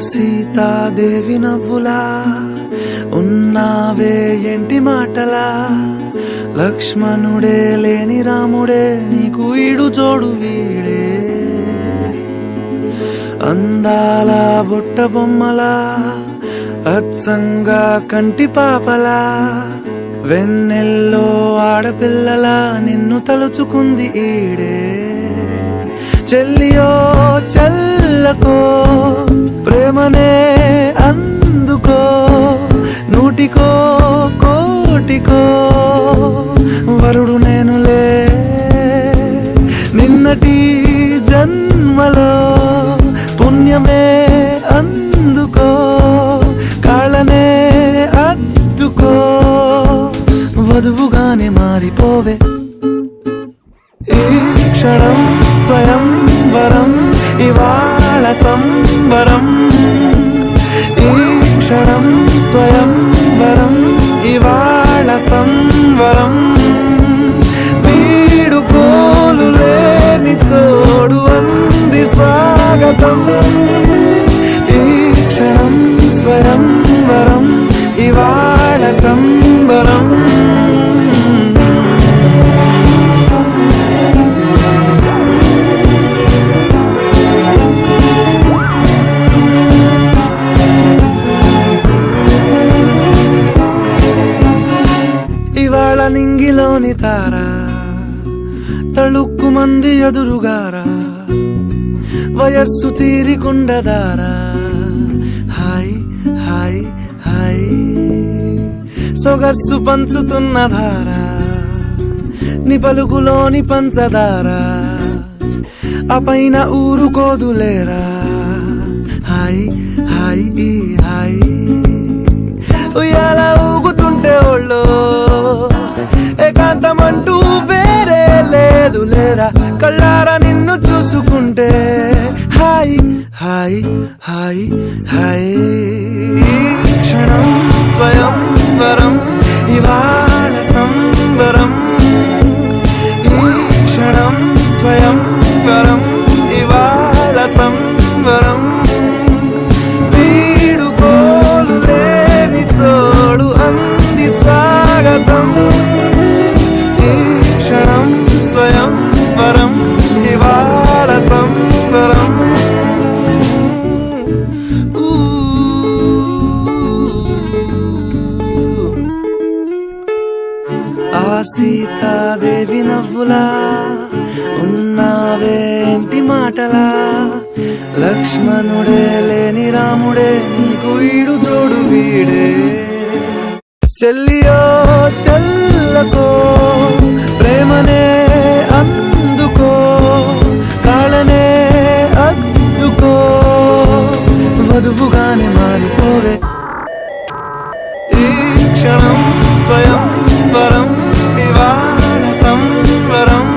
సీతాదేవి నవ్వులా ఉన్నావే ఎంటి మాటలా, లక్ష్మణుడే లేని రాముడే నీకు ఈడు జోడు వీడే. అందాల బుట్ట బొమ్మలా అచ్చంగా కంటి పాపలా, వెన్నెల్లో ఆడపిల్లలా నిన్ను తలుచుకుంది ఈడే. చెల్లియో చెల్లకో ప్రేమనే అందుకో, నూటికో కోటికో వరుడు నేనులే. నిన్నటి జన్మలో పుణ్యమే అందుకో, కాళ్ళనే అద్దుకో, వధువుగానే మారిపోవే. ఈ క్షణం స్వయం వరం, ఇవాళ సంబరం. ఈ క్షణం స్వయం వరం, ఇవాళ సంబరం. వీడు కోలు లేని తోడు అంది స్వాగతం. ఈ క్షణం స్వయం వరం, ఇవాళ సంబరం. ఇవాళ నింగిలోని తారా తళుక్కు మంది ఎదురుగారా, వయస్సు తీరికుండదారా. హాయ్ హాయ్ హాయ్ సొగస్సు పంచుతున్న ధారా, నీ పలుకులోని పంచదారా, ఆ పైన ఊరుకోదులేరా. హాయ్ హాయ్ హాయ్ ఉయ్యాల ఊగుతుంటే ఒళ్ళో ఏకాంతమంటూ వేరే లేదు లేరా. కళ్ళారా నిన్ను చూసుకుంటే హాయ్ హాయ్ హాయ్ హాయ్. క్షణం స్వయం వరం, ఇవాళ సంబరం. ఈ క్షణం స్వయం వరం, ఇవాళ సంబరం. వీడు కోలు లేని తోడు అంది స్వాగతం. ఈ క్షణం స్వయం వరం, ఇవాళ సంబరం. ఆ సీతాదేవి నవ్వులా ఉన్నావేంటి మాటలా, లక్ష్మణుడే లేని రాముడే నీకు ఈడు జోడు వీడే. చెల్లియో చెల్లకో ప్రేమనే అందుకో, కాళ్ళనే అద్దుకో, వధువుగానే మారిపోవే. ఈ క్షణం స్వయం వరం, ఇవాళ సంబరం.